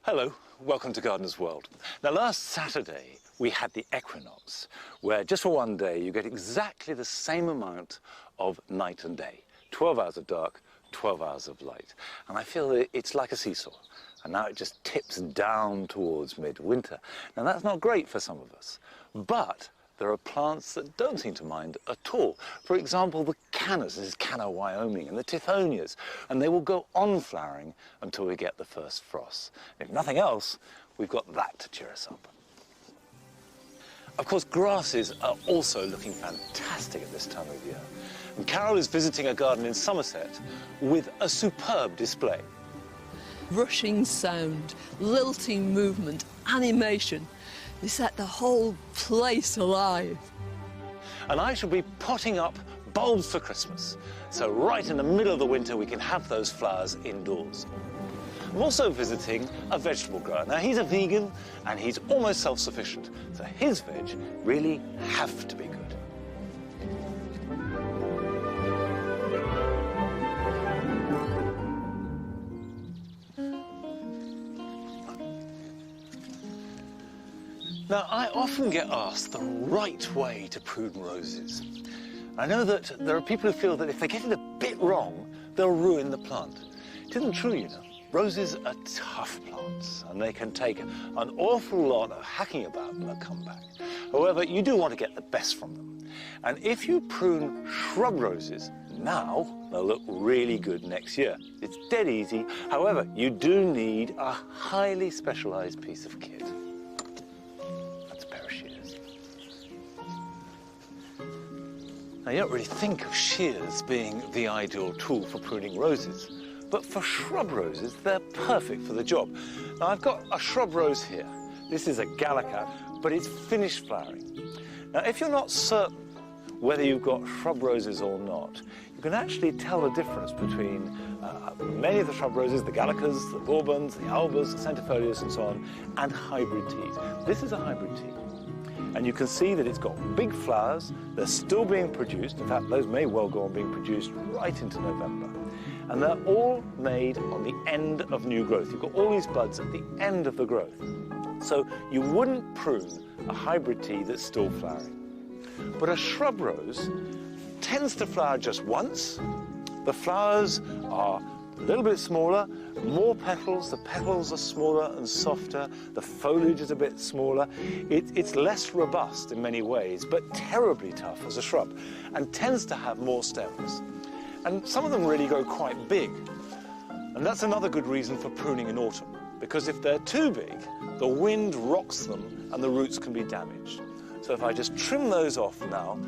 Hello, welcome to Gardener's World. Now last Saturday we had the equinox, where just for one day you get exactly the same amount of night and day. 12 hours of dark, 12 hours of light. And I feel that it's like a seesaw. And now it just tips down towards midwinter. Now that's not great for some of us, but there are plants that don't seem to mind at all. For example, the cannas, this is Canna, Wyoming, and the Tithonias, and they will go on flowering until we get the first frost. If nothing else, we've got that to cheer us up. Of course, grasses are also looking fantastic at this time of year. And Carol is visiting a garden in Somerset with a superb display. Rushing sound, lilting movement, animation. They set the whole place alive. And I shall be potting up bulbs for Christmas. So right in the middle of the winter, we can have those flowers indoors. I'm also visiting a vegetable grower. Now, he's a vegan and he's almost self-sufficient. So his veg really have to be good. Now, I often get asked the right way to prune roses. I know that there are people who feel that if they get it a bit wrong, they'll ruin the plant. It isn't true, you know. Roses are tough plants, and they can take an awful lot of hacking about and they'll come back. However, you do want to get the best from them. And if you prune shrub roses now, they'll look really good next year. It's dead easy. However, you do need a highly specialized piece of kit. Now, you don't really think of shears being the ideal tool for pruning roses, but for shrub roses, they're perfect for the job. Now, I've got a shrub rose here. This is a Gallica, but it's finished flowering. Now, if you're not certain whether you've got shrub roses or not, you can actually tell the difference between many of the shrub roses, the Gallicas, the Bourbons, the Albas, the Centifolias, and so on, and hybrid teas. This is a hybrid tea. And you can see that it's got big flowers. They're still being produced. In fact, those may well go on being produced right into November. And they're all made on the end of new growth. You've got all these buds at the end of the growth. So you wouldn't prune a hybrid tea that's still flowering. But a shrub rose tends to flower just once. The flowers are a little bit smaller, more petals. The petals are smaller and softer. The foliage is a bit smaller. It's less robust in many ways, but terribly tough as a shrub, and tends to have more stems. And some of them really go quite big. And that's another good reason for pruning in autumn, because if they're too big, the wind rocks them and the roots can be damaged. So if I just trim those off now,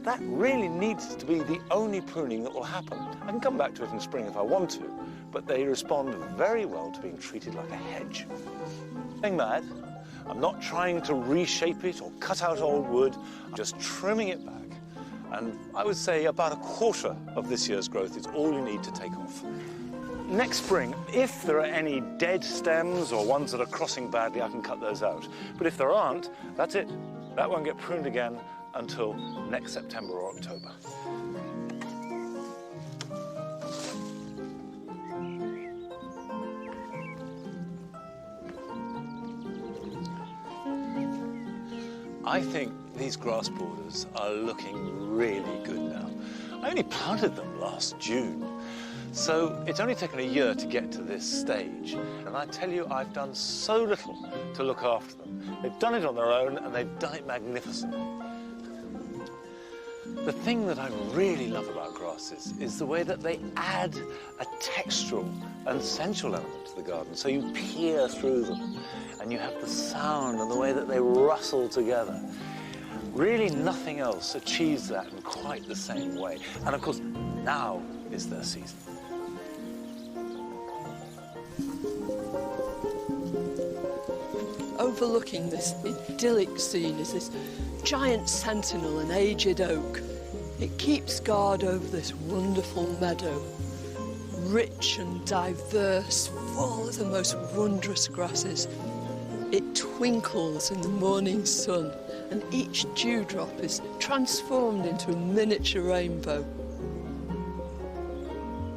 that really needs to be the only pruning that will happen. I can come back to it in spring if I want to, but they respond very well to being treated like a hedge. Being mad, I'm not trying to reshape it or cut out old wood, I'm just trimming it back. And I would say about a quarter of this year's growth is all you need to take off. Next spring, if there are any dead stems or ones that are crossing badly, I can cut those out. But if there aren't, that's it. That won't get pruned again until next September or October. I think these grass borders are looking really good now. I only planted them last June, so it's only taken a year to get to this stage. And I tell you, I've done so little to look after them. They've done it on their own, and they've done it magnificently. The thing that I really love about grasses is the way that they add a textural and sensual element to the garden. So you peer through them and you have the sound and the way that they rustle together. Really nothing else achieves that in quite the same way. And of course, now is their season. Overlooking this idyllic scene is this giant sentinel, an aged oak. It keeps guard over this wonderful meadow, rich and diverse, full of the most wondrous grasses. It twinkles in the morning sun, and each dewdrop is transformed into a miniature rainbow.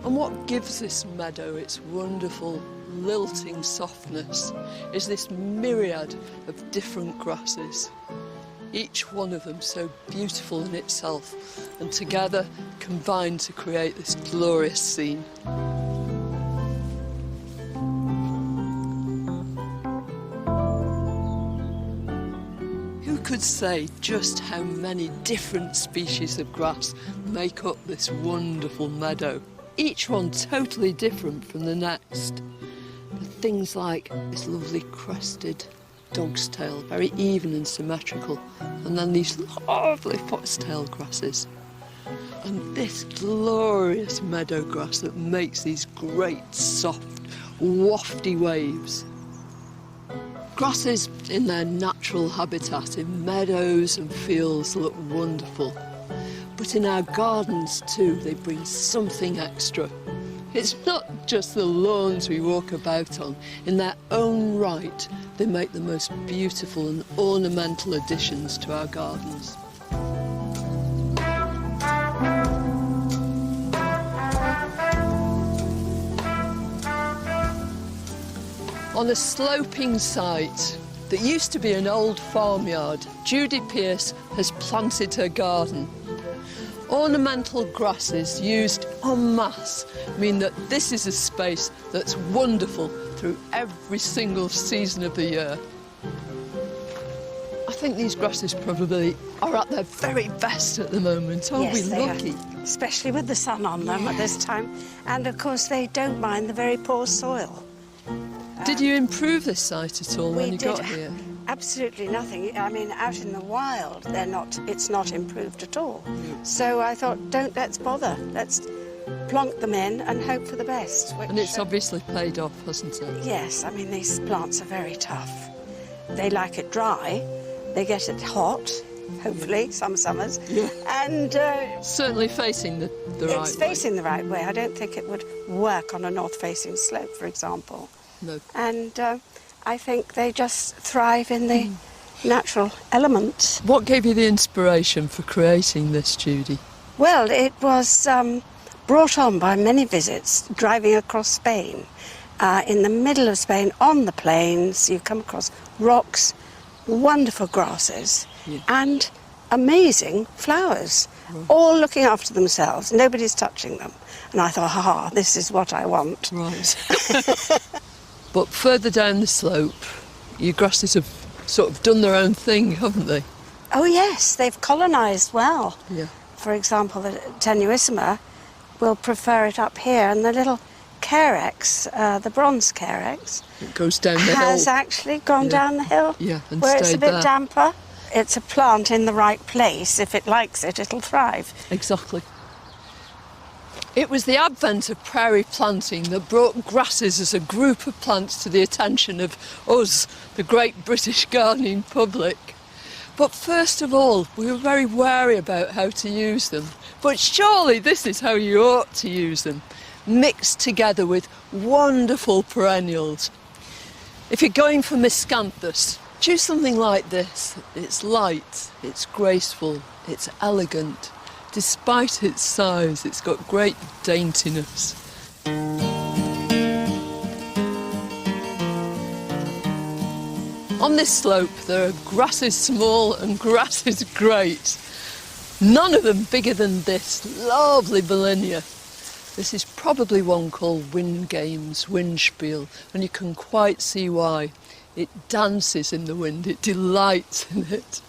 And what gives this meadow its wonderful lilting softness is this myriad of different grasses. Each one of them so beautiful in itself, and together combine to create this glorious scene. Who could say just how many different species of grass make up this wonderful meadow? Each one totally different from the next. But things like this lovely crested dog's tail, very even and symmetrical, and then these lovely foxtail grasses, and this glorious meadow grass that makes these great soft wafty waves. Grasses in their natural habitat in meadows and fields look wonderful, but in our gardens too they bring something extra. It's not just the lawns we walk about on. In their own right, they make the most beautiful and ornamental additions to our gardens. On a sloping site that used to be an old farmyard, Judy Pierce has planted her garden. Ornamental grasses used en masse mean that this is a space that's wonderful through every single season of the year. I think these grasses probably are at their very best at the moment. Aren't we lucky? Are, especially with the sun on them at this time. And of course they don't mind the very poor soil. Did you improve this site at all when you got here? Absolutely nothing. I mean, out in the wild, it's not improved at all. So I thought, let's bother. Let's plonk them in and hope for the best. And it's obviously paid off, hasn't it? Yes, I mean, these plants are very tough. They like it dry. They get it hot, hopefully, some summers. Yeah. And certainly facing the right way. It's facing the right way. I don't think it would work on a north-facing slope, for example. No. And I think they just thrive in the natural elements. What gave you the inspiration for creating this, Judy? Well, it was brought on by many visits driving across Spain. In the middle of Spain, on the plains, you come across rocks, wonderful grasses, and amazing flowers, all looking after themselves. Nobody's touching them. And I thought, this is what I want. Right. But further down the slope, your grasses have sort of done their own thing, haven't they? Oh yes, they've colonised well. Yeah. For example, the tenuissima will prefer it up here, and the little carex, the bronze carex, it goes down the hill. Has actually gone down the hill. Yeah, and where it's a bit there. damper. It's a plant in the right place. If it likes it, it'll thrive. Exactly. It was the advent of prairie planting that brought grasses as a group of plants to the attention of us, the great British gardening public. But first of all, we were very wary about how to use them. But surely this is how you ought to use them, mixed together with wonderful perennials. If you're going for miscanthus, choose something like this. It's light, it's graceful, it's elegant. Despite its size, it's got great daintiness. On this slope, there are grasses small and grasses great. None of them bigger than this lovely Molinia. This is probably one called Wingame's Windspiel, and you can quite see why. It dances in the wind, it delights in it.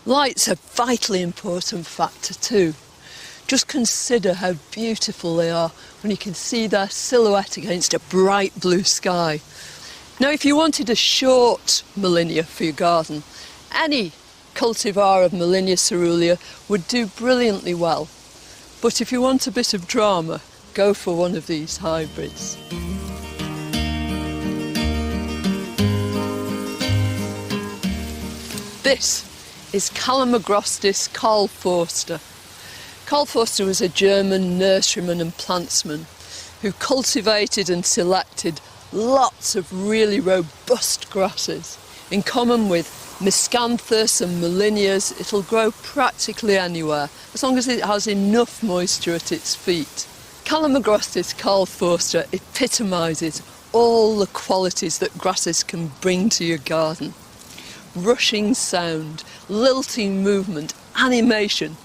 Light's a vitally important factor too. Just consider how beautiful they are when you can see their silhouette against a bright blue sky. Now, if you wanted a short Molinia for your garden, any cultivar of Molinia caerulea would do brilliantly well. But if you want a bit of drama, go for one of these hybrids. This is Calamagrostis Karl Forster. Karl Forster was a German nurseryman and plantsman who cultivated and selected lots of really robust grasses. In common with miscanthus and Molinias, it'll grow practically anywhere, as long as it has enough moisture at its feet. Calamagrostis Karl Forster epitomises all the qualities that grasses can bring to your garden. Rushing sound, lilting movement, animation.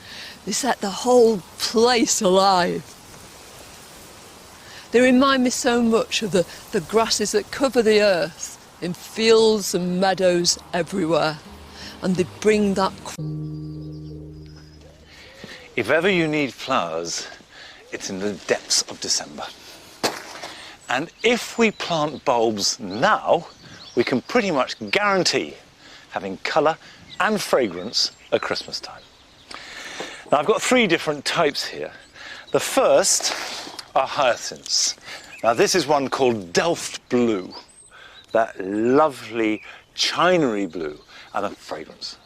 They set the whole place alive. They remind me so much of the grasses that cover the earth in fields and meadows everywhere. And they bring that... If ever you need flowers, it's in the depths of December. And if we plant bulbs now, we can pretty much guarantee having colour and fragrance at Christmas time. Now I've got 3 different types here. The first are hyacinths. Now this is one called Delft Blue, that lovely chinery blue, and a fragrance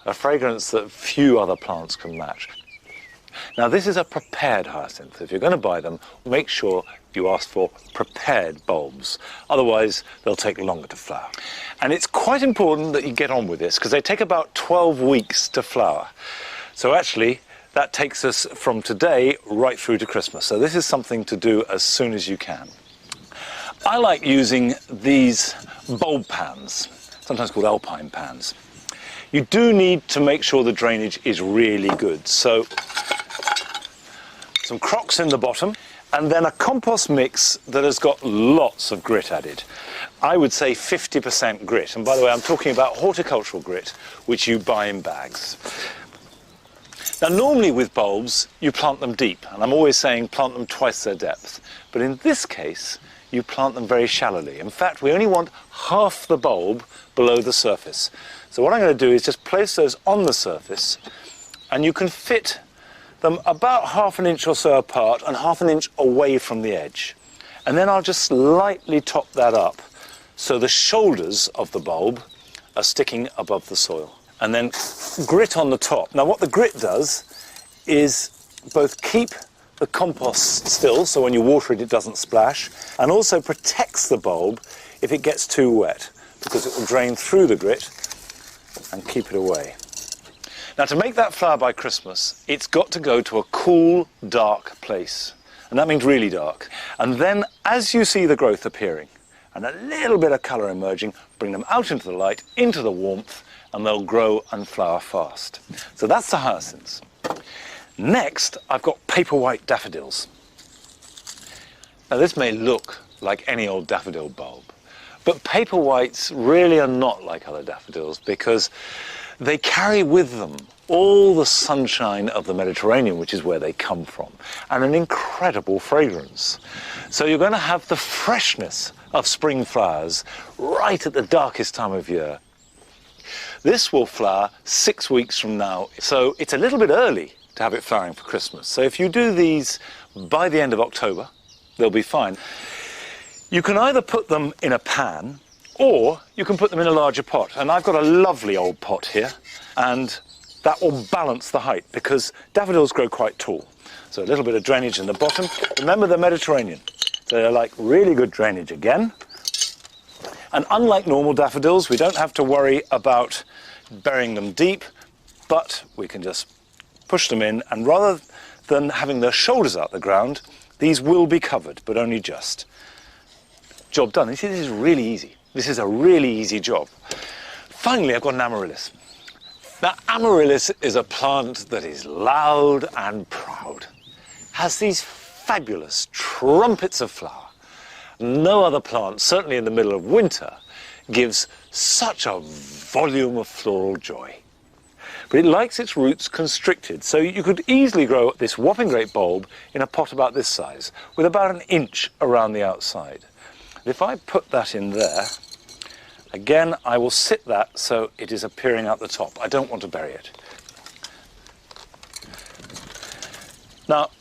that few other plants can match. Now this is a prepared hyacinth. If you're going to buy them, make sure you ask for prepared bulbs. Otherwise, they'll take longer to flower. And it's quite important that you get on with this because they take about 12 weeks to flower. So actually, that takes us from today right through to Christmas. So this is something to do as soon as you can. I like using these bulb pans, sometimes called alpine pans. You do need to make sure the drainage is really good. So some crocks in the bottom, and then a compost mix that has got lots of grit added. I would say 50% grit. And by the way, I'm talking about horticultural grit, which you buy in bags. Now, normally with bulbs, you plant them deep. And I'm always saying plant them twice their depth. But in this case, you plant them very shallowly. In fact, we only want half the bulb below the surface. So what I'm going to do is just place those on the surface, and you can fit them about ½ an inch or so apart and ½ an inch away from the edge. And then I'll just slightly top that up so the shoulders of the bulb are sticking above the soil. And then grit on the top. Now what the grit does is both keep the compost still, so when you water it, it doesn't splash, and also protects the bulb if it gets too wet, because it will drain through the grit and keep it away. Now, to make that flower by Christmas, it's got to go to a cool, dark place. And that means really dark. And then, as you see the growth appearing and a little bit of colour emerging, bring them out into the light, into the warmth, and they'll grow and flower fast. So that's the hyacinths. Next, I've got paper white daffodils. Now, this may look like any old daffodil bulb, but paper whites really are not like other daffodils because they carry with them all the sunshine of the Mediterranean, which is where they come from, and an incredible fragrance. So you're going to have the freshness of spring flowers right at the darkest time of year. This will flower 6 weeks from now, so it's a little bit early to have it flowering for Christmas. So if you do these by the end of October, they'll be fine. You can either put them in a pan or you can put them in a larger pot. And I've got a lovely old pot here, and that will balance the height because daffodils grow quite tall. So a little bit of drainage in the bottom. Remember the Mediterranean. So they're like really good drainage again. And unlike normal daffodils, we don't have to worry about burying them deep, but we can just push them in, and rather than having their shoulders out the ground, these will be covered, but only just. Job done. You see, this is really easy. This is a really easy job. Finally, I've got an amaryllis. Now, amaryllis is a plant that is loud and proud. Has these fabulous trumpets of flower. No other plant, certainly in the middle of winter, gives such a volume of floral joy. But it likes its roots constricted, so you could easily grow this whopping great bulb in a pot about this size, with about 1 inch around the outside. If I put that in there, again, I will sit that so it is appearing out the top. I don't want to bury it. Now,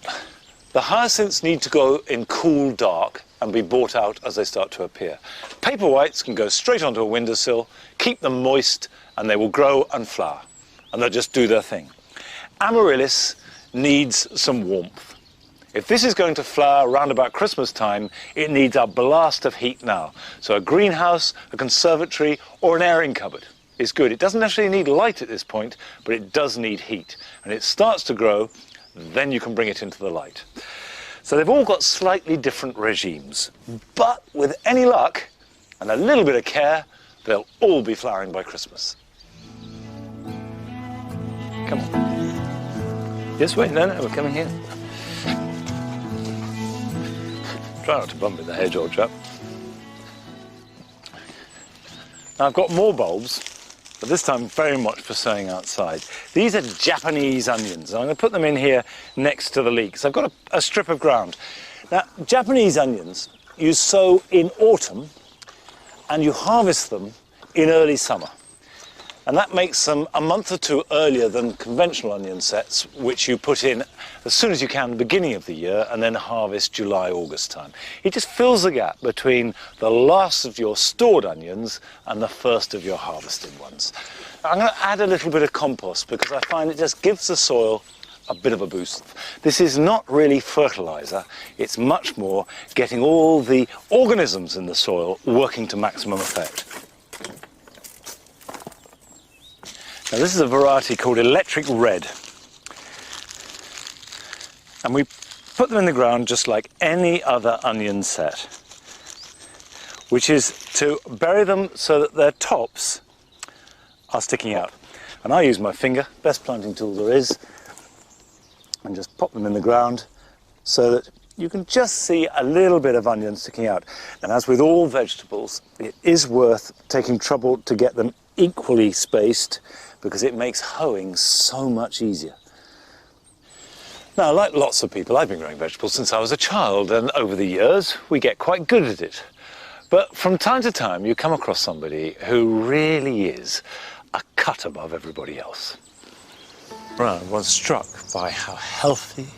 the hyacinths need to go in cool, dark, and be brought out as they start to appear. Paper whites can go straight onto a windowsill, keep them moist, and they will grow and flower. And they'll just do their thing. Amaryllis needs some warmth. If this is going to flower around about Christmas time, it needs a blast of heat now. So a greenhouse, a conservatory, or an airing cupboard is good. It doesn't necessarily need light at this point, but it does need heat. And it starts to grow, then you can bring it into the light. So they've all got slightly different regimes. But with any luck, and a little bit of care, they'll all be flowering by Christmas. Come on. Yes, wait, no, we're coming here. Try not to bump in the hedge, old chap. Now, I've got more bulbs, but this time very much for sowing outside. These are Japanese onions. I'm going to put them in here next to the leeks. I've got a strip of ground. Now, Japanese onions you sow in autumn and you harvest them in early summer. And that makes them a month or two earlier than conventional onion sets, which you put in as soon as you can, the beginning of the year, and then harvest July, August time. It just fills the gap between the last of your stored onions and the first of your harvested ones. I'm going to add a little bit of compost because I find it just gives the soil a bit of a boost. This is not really fertilizer, it's much more getting all the organisms in the soil working to maximum effect. Now, this is a variety called Electric Red. And we put them in the ground just like any other onion set, which is to bury them so that their tops are sticking out. And I use my finger, best planting tool there is, and just pop them in the ground so that you can just see a little bit of onion sticking out. And as with all vegetables, it is worth taking trouble to get them equally spaced because it makes hoeing so much easier. Now, like lots of people, I've been growing vegetables since I was a child, and over the years, we get quite good at it. But from time to time, you come across somebody who really is a cut above everybody else. Well, I was struck by how healthy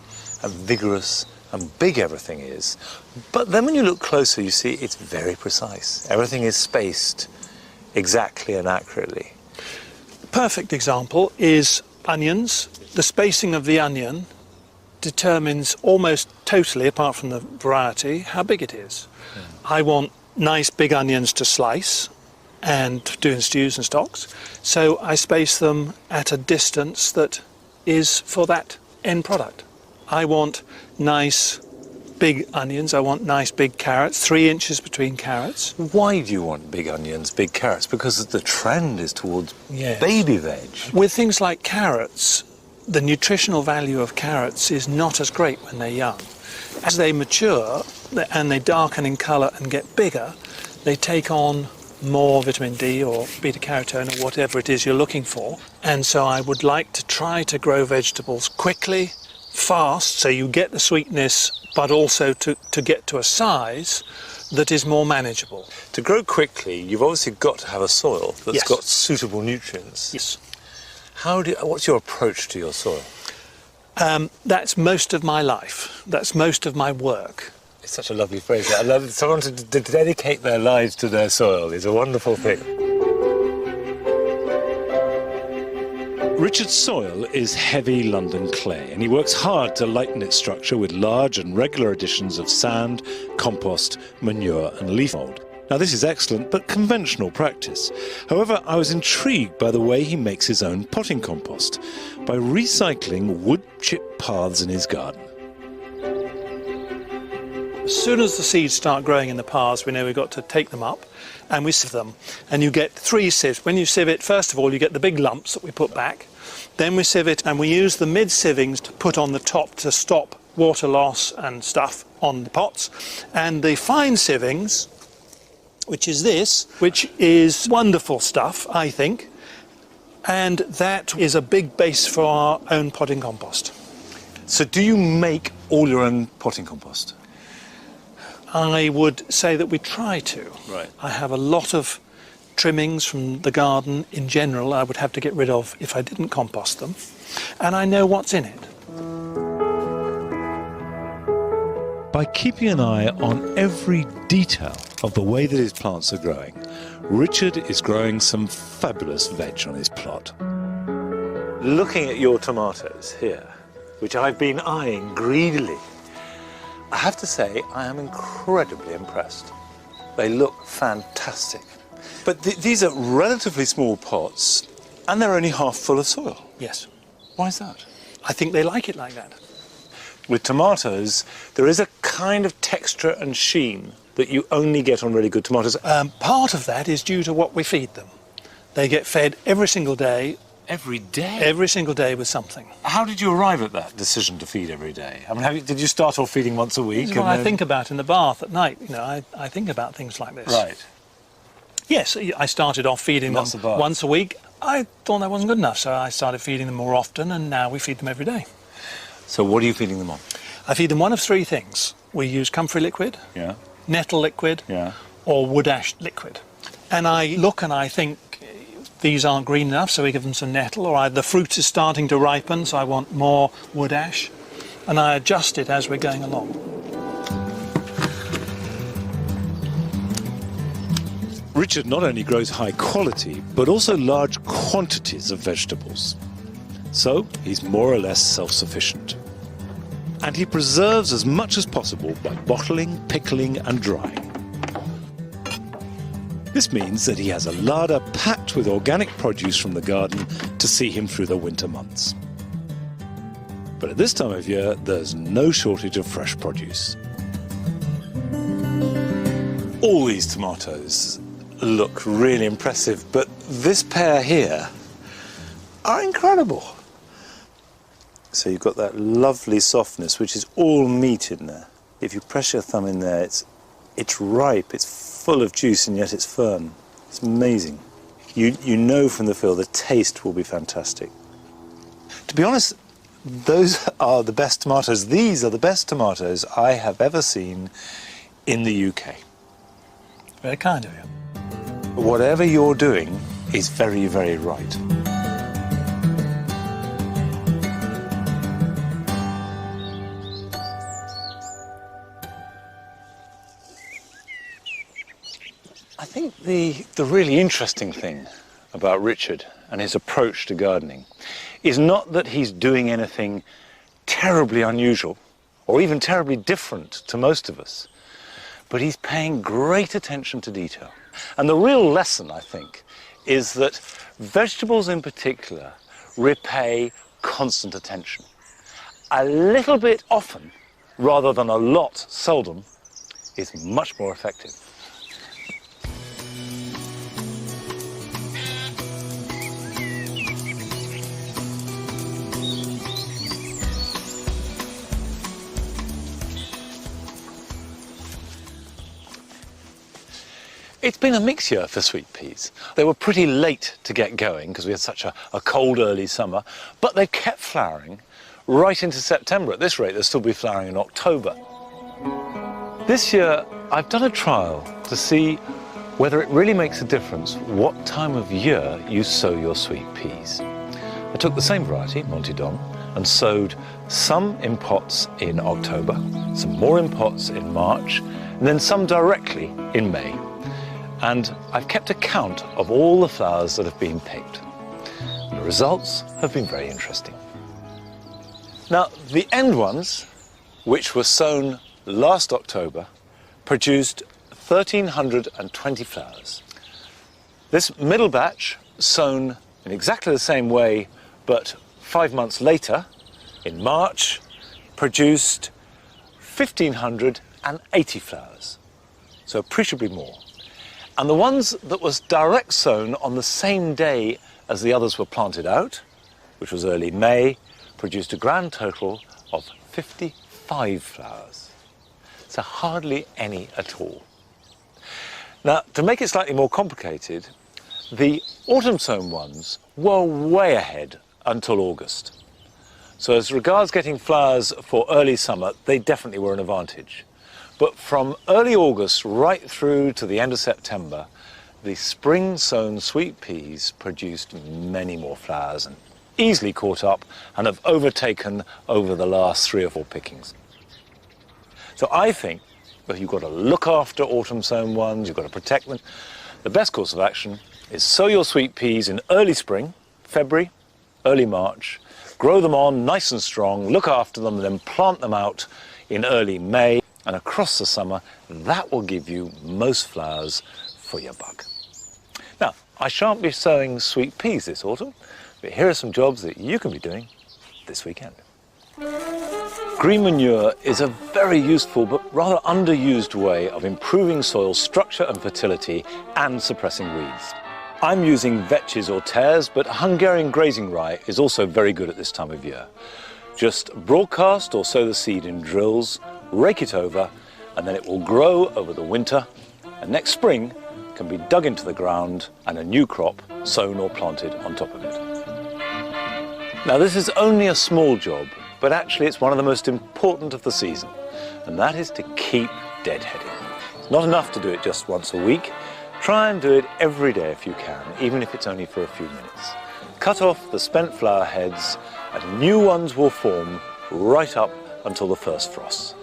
and vigorous and big everything is. But then when you look closer, you see it's very precise. Everything is spaced exactly and accurately. Perfect example is onions. The spacing of the onion determines almost totally, apart from the variety, how big it is. I want nice big onions to slice and do in stews and stocks, so I space them at a distance that is for that end product. I want nice big onions, I want nice big carrots, 3 inches between carrots. Why do you want big onions, big carrots? Because the trend is towards Yes. baby veg. With things like carrots, the nutritional value of carrots is not as great when they're young. As they mature and they darken in colour and get bigger, they take on more vitamin D or beta-carotene or whatever it is you're looking for. And so I would like to try to grow vegetables quickly, fast, so you get the sweetness, but also to get to a size that is more manageable. To grow quickly, you've obviously got to have a soil that's Yes. got suitable nutrients. Yes. What's your approach to your soil? That's most of my life. That's most of my work. It's such a lovely phrase. I love it. Someone to dedicate their lives to their soil is a wonderful thing. Richard's soil is heavy London clay, and he works hard to lighten its structure with large and regular additions of sand, compost, manure and leaf mould. Now, this is excellent but conventional practice. However, I was intrigued by the way he makes his own potting compost by recycling wood chip paths in his garden. As soon as the seeds start growing in the paths, we know we've got to take them up and we sieve them. And you get 3 sieves. When you sieve it, first of all, you get the big lumps that we put back. Then we sieve it and we use the mid-sievings to put on the top to stop water loss and stuff on the pots. And the fine sievings, which is this, which is wonderful stuff, I think. And that is a big base for our own potting compost. So do you make all your own potting compost? I would say that we try to. Right. I have a lot of trimmings from the garden in general I would have to get rid of if I didn't compost them. And I know what's in it. By keeping an eye on every detail of the way that his plants are growing, Richard is growing some fabulous veg on his plot. Looking at your tomatoes here, which I've been eyeing greedily, I have to say I am incredibly impressed. They look fantastic. But these are relatively small pots and they're only half full of soil. Yes. Why is that? I think they like it like that. With tomatoes, there is a kind of texture and sheen that you only get on really good tomatoes? Part of that is due to what we feed them. They get fed every single day. Every day? Every single day with something. How did you arrive at that decision to feed every day? I mean, did you start off feeding once a week? This is what I think about in the bath at night. You know, I think about things like this. Right. Yes, I started off feeding them once a week. I thought that wasn't good enough, so I started feeding them more often, and now we feed them every day. So what are you feeding them on? I feed them one of three things. We use comfrey liquid, Yeah. nettle liquid, Yeah. or wood ash liquid. And I look and I think these aren't green enough, so we give them some nettle, or the fruit is starting to ripen, so I want more wood ash, and I adjust it as we're going along. Richard not only grows high quality, but also large quantities of vegetables. So he's more or less self-sufficient. And he preserves as much as possible by bottling, pickling and drying. This means that he has a larder packed with organic produce from the garden to see him through the winter months. But at this time of year, there's no shortage of fresh produce. All these tomatoes look really impressive, but this pair here are incredible. So you've got that lovely softness, which is all meat in there. If you press your thumb in there, it's ripe, it's full of juice, and yet it's firm. It's amazing. You know from the feel the taste will be fantastic. To be honest, those are the best tomatoes. These are the best tomatoes I have ever seen in the UK. Very kind of you. Whatever you're doing is very, very right. I think the really interesting thing about Richard and his approach to gardening is not that he's doing anything terribly unusual or even terribly different to most of us, but he's paying great attention to detail. And the real lesson, I think, is that vegetables in particular repay constant attention. A little bit often, rather than a lot seldom, is much more effective. It's been a mixed year for sweet peas. They were pretty late to get going because we had such a cold early summer, but they kept flowering right into September. At this rate, they'll still be flowering in October. This year, I've done a trial to see whether it really makes a difference what time of year you sow your sweet peas. I took the same variety, Monty Don, and sowed some in pots in October, some more in pots in March, and then some directly in May. And I've kept a count of all the flowers that have been picked. And the results have been very interesting. Now, the end ones, which were sown last October, produced 1,320 flowers. This middle batch, sown in exactly the same way, but 5 months later, in March, produced 1,580 flowers, so appreciably more. And the ones that was direct sown on the same day as the others were planted out, which was early May, produced a grand total of 55 flowers. So hardly any at all. Now, to make it slightly more complicated, the autumn sown ones were way ahead until August. So as regards getting flowers for early summer, they definitely were an advantage. But from early August right through to the end of September, the spring-sown sweet peas produced many more flowers and easily caught up and have overtaken over the last 3 or 4 pickings. So I think that you've got to look after autumn-sown ones, you've got to protect them. The best course of action is sow your sweet peas in early spring, February, early March, grow them on nice and strong, look after them, then plant them out in early May. And across the summer, that will give you most flowers for your buck. Now, I shan't be sowing sweet peas this autumn, but here are some jobs that you can be doing this weekend. Green manure is a very useful but rather underused way of improving soil structure and fertility and suppressing weeds. I'm using vetches or tares, but Hungarian grazing rye is also very good at this time of year. Just broadcast or sow the seed in drills, rake it over, and then it will grow over the winter, and next spring can be dug into the ground and a new crop sown or planted on top of it. Now this is only a small job, but actually it's one of the most important of the season, and that is to keep deadheading. It's not enough to do it just once a week. Try and do it every day if you can, even if it's only for a few minutes. Cut off the spent flower heads and new ones will form right up until the first frosts.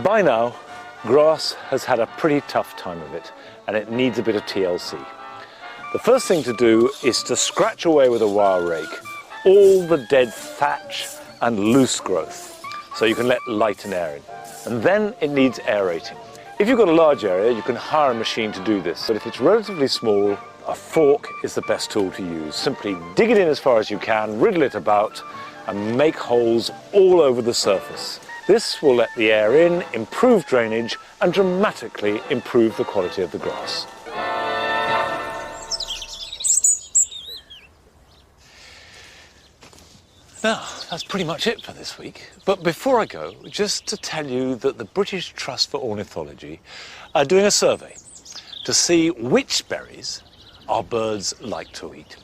By now, grass has had a pretty tough time of it, and it needs a bit of TLC. The first thing to do is to scratch away with a wire rake all the dead thatch and loose growth, so you can let light and air in. And then it needs aerating. If you've got a large area, you can hire a machine to do this, but if it's relatively small, a fork is the best tool to use. Simply dig it in as far as you can, wriggle it about, and make holes all over the surface. This will let the air in, improve drainage, and dramatically improve the quality of the grass. Now, that's pretty much it for this week. But before I go, just to tell you that the British Trust for Ornithology are doing a survey to see which berries our birds like to eat.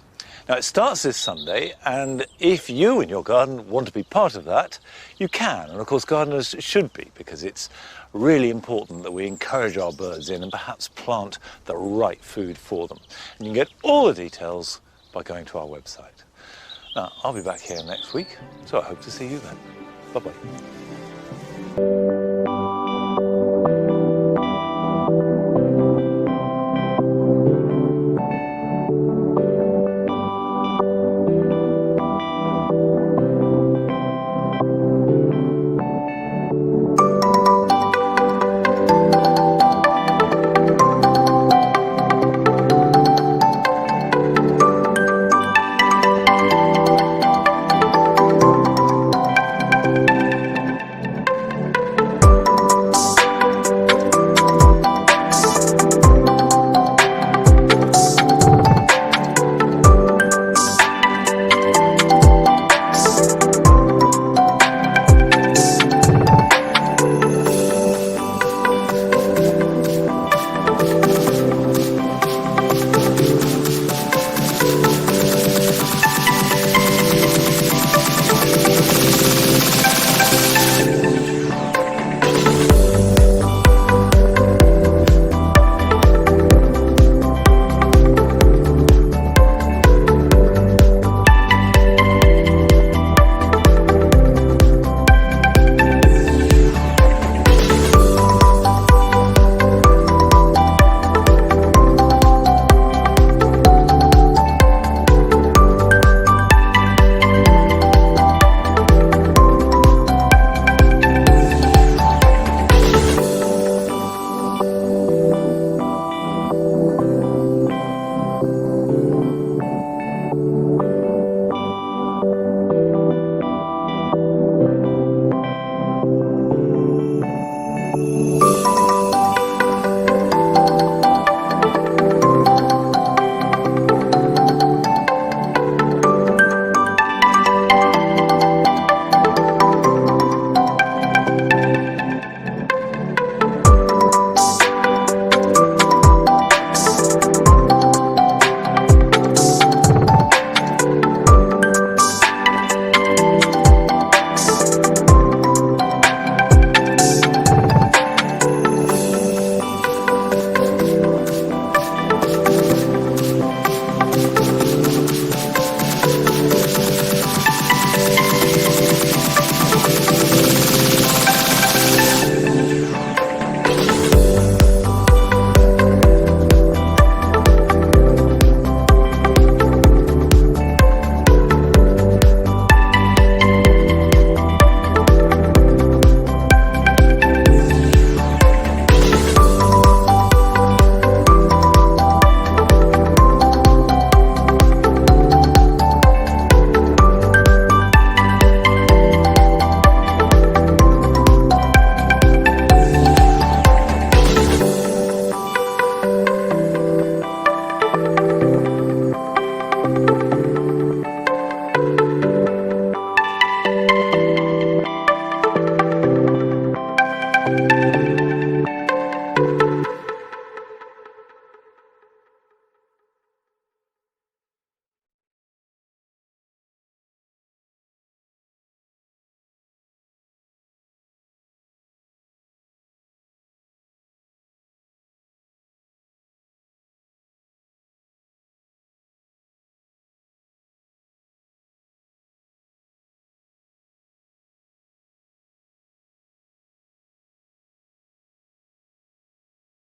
Now, it starts this Sunday, and if you in your garden want to be part of that, you can. And of course, gardeners should be, because it's really important that we encourage our birds in and perhaps plant the right food for them. And you can get all the details by going to our website. Now, I'll be back here next week, so I hope to see you then. Bye-bye.